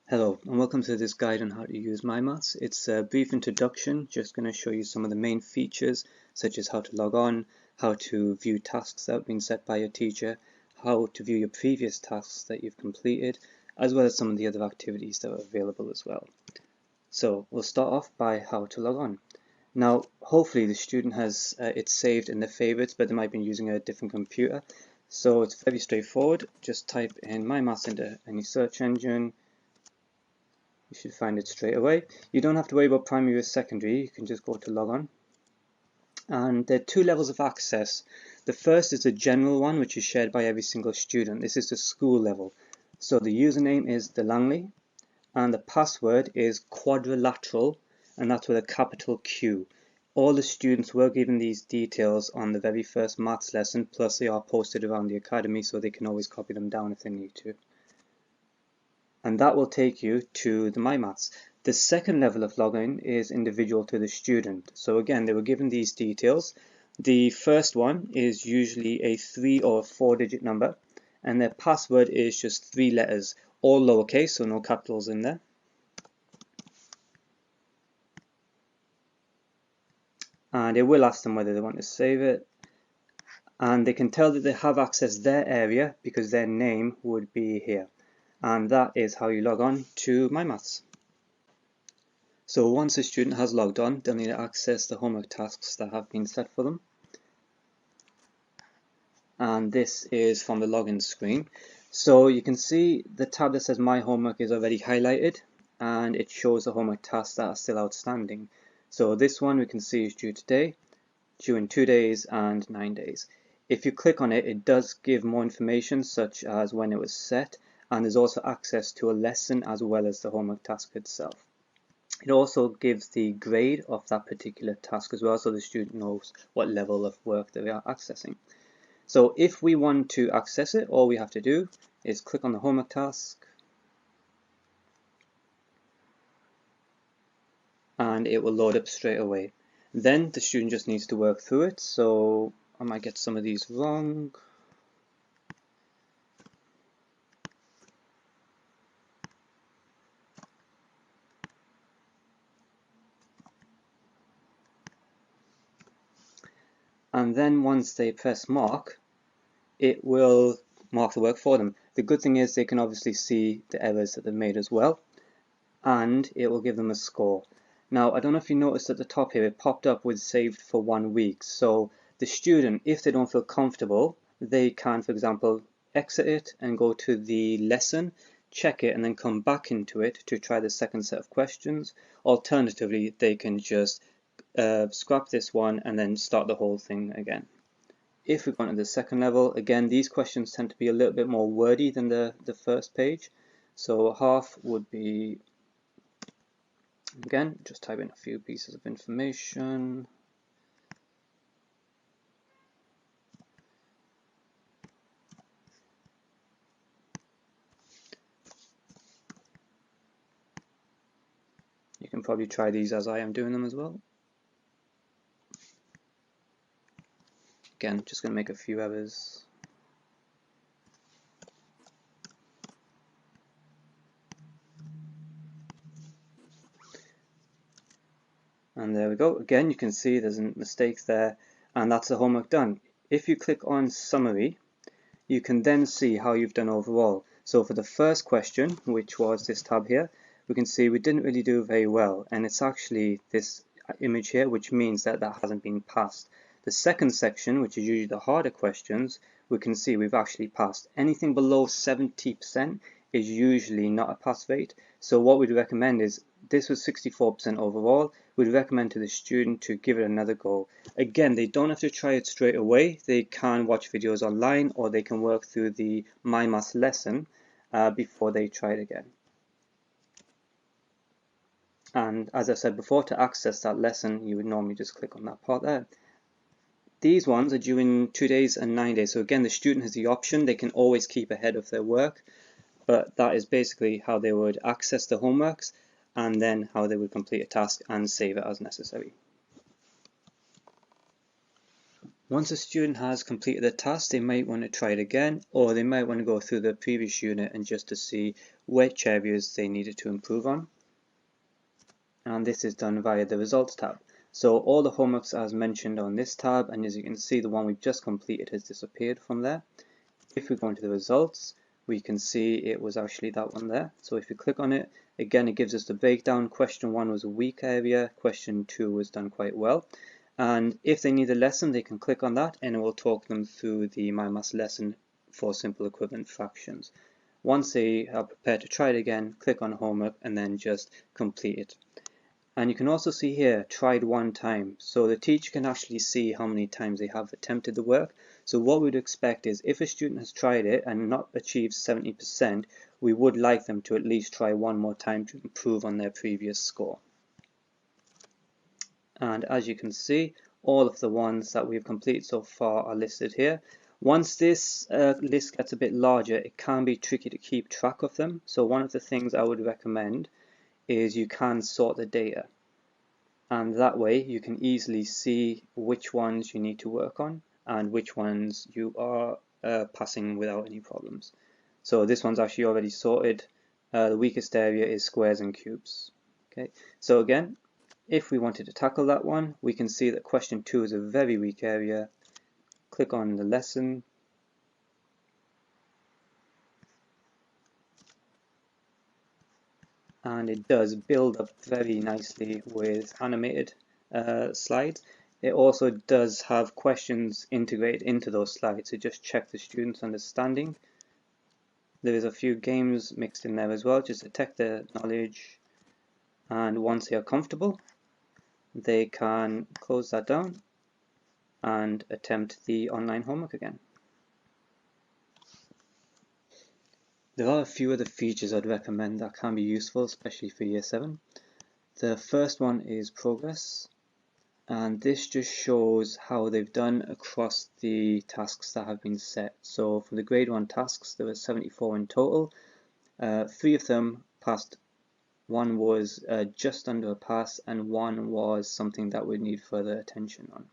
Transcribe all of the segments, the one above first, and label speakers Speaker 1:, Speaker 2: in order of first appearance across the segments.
Speaker 1: Hello and welcome to this guide on how to use MyMaths. It's a brief introduction, just going to show you some of the main features such as how to log on, how to view tasks that have been set by your teacher, how to view your previous tasks that you've completed, as well as some of the other activities that are available as well. So we'll start off by how to log on. Now hopefully the student has it saved in their favorites, but they might be using a different computer. So it's very straightforward. Just type in MyMaths into any search engine. You should find it straight away. You don't have to worry about primary or secondary, you can just go to log on. And there are two levels of access. The first is the general one, which is shared by every single student. This is the school level. So the username is DeLangley, and the password is quadrilateral, and that's with a capital Q. All the students were given these details on the very first maths lesson, plus they are posted around the academy so they can always copy them down if they need to. And that will take you to the MyMaths. The second level of login is individual to the student. So again, they were given these details. The first one is usually a 3 or a 4-digit number, and their password is just 3 letters, all lowercase, so no capitals in there. And it will ask them whether they want to save it. And they can tell that they have accessed their area because their name would be here. And that is how you log on to MyMaths. So once a student has logged on, they'll need to access the homework tasks that have been set for them. And this is from the login screen. So you can see the tab that says My Homework is already highlighted, and it shows the homework tasks that are still outstanding. So this one we can see is due today, due in 2 days and 9 days. If you click on it, it does give more information such as when it was set, and there's also access to a lesson as well as the homework task itself. It also gives the grade of that particular task as well, so the student knows what level of work they are accessing. So if we want to access it, all we have to do is click on the homework task, and it will load up straight away. Then the student just needs to work through it. So I might get some of these wrong. And then once they press mark, it will mark the work for them. The good thing is they can obviously see the errors that they've made as well, and it will give them a score. Now, I don't know if you noticed at the top here, it popped up with saved for 1 week. So the student, if they don't feel comfortable, they can, for example, exit it and go to the lesson, check it, and then come back into it to try the second set of questions. Alternatively, they can just scrap this one and then start the whole thing again. If we go on to the second level, again, these questions tend to be a little bit more wordy than the first page. So half would be, again, just type in a few pieces of information. You can probably try these as I am doing them as well. Again, just going to make a few errors. And there we go. Again, you can see there's mistakes there, and that's the homework done. If you click on summary, you can then see how you've done overall. So for the first question, which was this tab here, we can see we didn't really do very well, and it's actually this image here, which means that that hasn't been passed. The second section, which is usually the harder questions, we can see we've actually passed. Anything below 70% is usually not a pass rate. So what we'd recommend is, this was 64% overall, we'd recommend to the student to give it another go. Again, they don't have to try it straight away. They can watch videos online, or they can work through the MyMaths lesson before they try it again. And as I said before, to access that lesson, you would normally just click on that part there. These ones are due in 2 days and 9 days. So again, the student has the option. They can always keep ahead of their work, but that is basically how they would access the homeworks, and then how they would complete a task and save it as necessary. Once a student has completed a task, they might want to try it again, or they might want to go through the previous unit and just to see which areas they needed to improve on. And this is done via the results tab. So all the homeworks as mentioned on this tab, and as you can see, the one we've just completed has disappeared from there. If we go into the results, we can see it was actually that one there. So if you click on it, again, it gives us the breakdown. Question 1 was a weak area, question 2 was done quite well. And if they need a lesson, they can click on that and it will talk them through the MyMaths lesson for simple equivalent fractions. Once they are prepared to try it again, click on homework and then just complete it. And you can also see here, tried one time. So the teacher can actually see how many times they have attempted the work. So what we'd expect is if a student has tried it and not achieved 70%, we would like them to at least try one more time to improve on their previous score. And as you can see, all of the ones that we've completed so far are listed here. Once this list gets a bit larger, it can be tricky to keep track of them. So one of the things I would recommend is you can sort the data, and that way you can easily see which ones you need to work on and which ones you are passing without any problems. So this one's actually already sorted. The weakest area is squares and cubes. Okay, so again, if we wanted to tackle that one, we can see that question 2 is a very weak area. Click on the lesson, and it does build up very nicely with animated slides. It also does have questions integrated into those slides, so just check the students' understanding. There is a few games mixed in there as well, just to check their knowledge, and once they are comfortable, they can close that down and attempt the online homework again. There are a few other features I'd recommend that can be useful, especially for Year 7. The first one is progress, and this just shows how they've done across the tasks that have been set. So for the grade 1 tasks, there were 74 in total. 3 of them passed, 1 was just under a pass, and 1 was something that would need further attention on.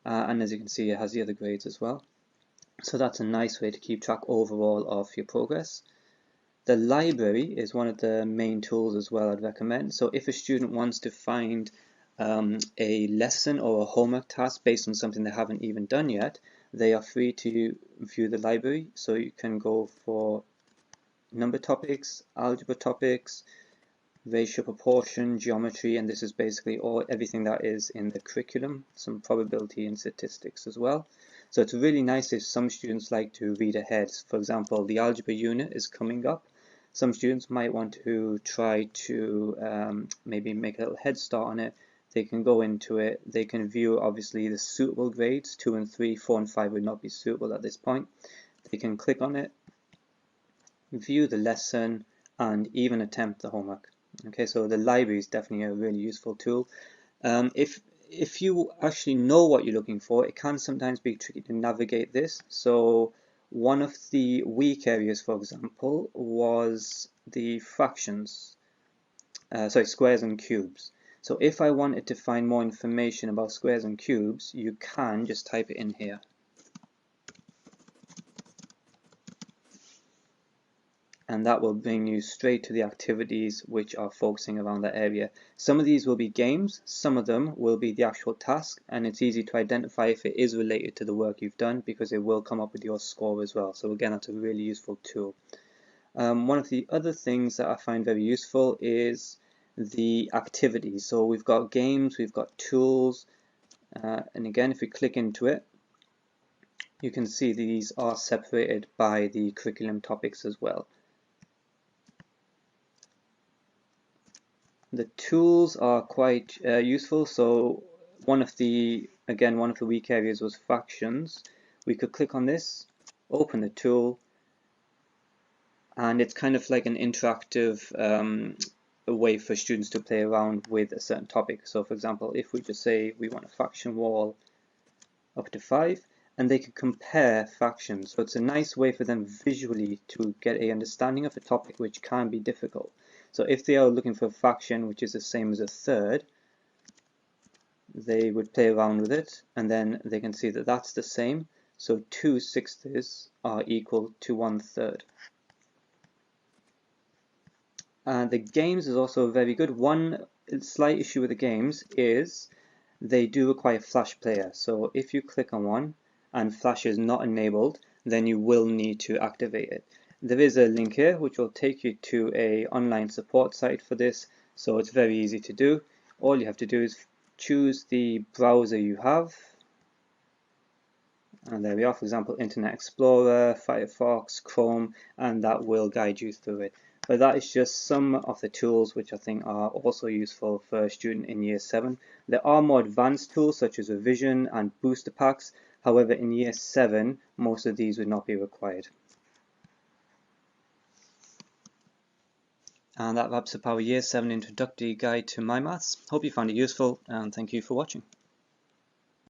Speaker 1: And as you can see, it has the other grades as well. So that's a nice way to keep track overall of your progress. The library is one of the main tools as well I'd recommend. So if a student wants to find a lesson or a homework task based on something they haven't even done yet, they are free to view the library. So you can go for number topics, algebra topics, ratio, proportion, geometry, and this is basically everything that is in the curriculum, some probability and statistics as well. So it's really nice if some students like to read ahead. For example, the algebra unit is coming up. Some students might want to try to maybe make a little head start on it. They can go into it, they can view obviously the suitable grades, 2 and 3, 4 and 5 would not be suitable at this point. They can click on it, view the lesson, and even attempt the homework. Okay, so the library is definitely a really useful tool. If you actually know what you're looking for, it can sometimes be tricky to navigate this. So one of the weak areas, for example, was the fractions, squares and cubes. So if I wanted to find more information about squares and cubes, you can just type it in here. And that will bring you straight to the activities which are focusing around that area. Some of these will be games, some of them will be the actual task, and it's easy to identify if it is related to the work you've done because it will come up with your score as well. So again, that's a really useful tool. One of the other things that I find very useful is the activities. So we've got games, we've got tools, and again, if we click into it, you can see these are separated by the curriculum topics as well. The tools are quite useful. So one of the weak areas was fractions. We could click on this, open the tool, and it's kind of like an interactive way for students to play around with a certain topic. So for example, if we just say we want a fraction wall up to 5, and they can compare fractions. So it's a nice way for them visually to get an understanding of a topic which can be difficult. So if they are looking for a fraction which is the same as a third, they would play around with it, and then they can see that that's the same. So 2/6 are equal to 1/3. And the games is also very good. One slight issue with the games is they do require Flash Player. So if you click on one and Flash is not enabled, then you will need to activate it. There is a link here which will take you to an online support site for this, so it's very easy to do. All you have to do is choose the browser you have, and there we are, for example, Internet Explorer, Firefox, Chrome, and that will guide you through it. But that is just some of the tools which I think are also useful for a student in Year 7. There are more advanced tools such as revision and booster packs. However, in Year 7, most of these would not be required. And that wraps up our Year 7 introductory guide to MyMaths. Hope you found it useful, and thank you for watching.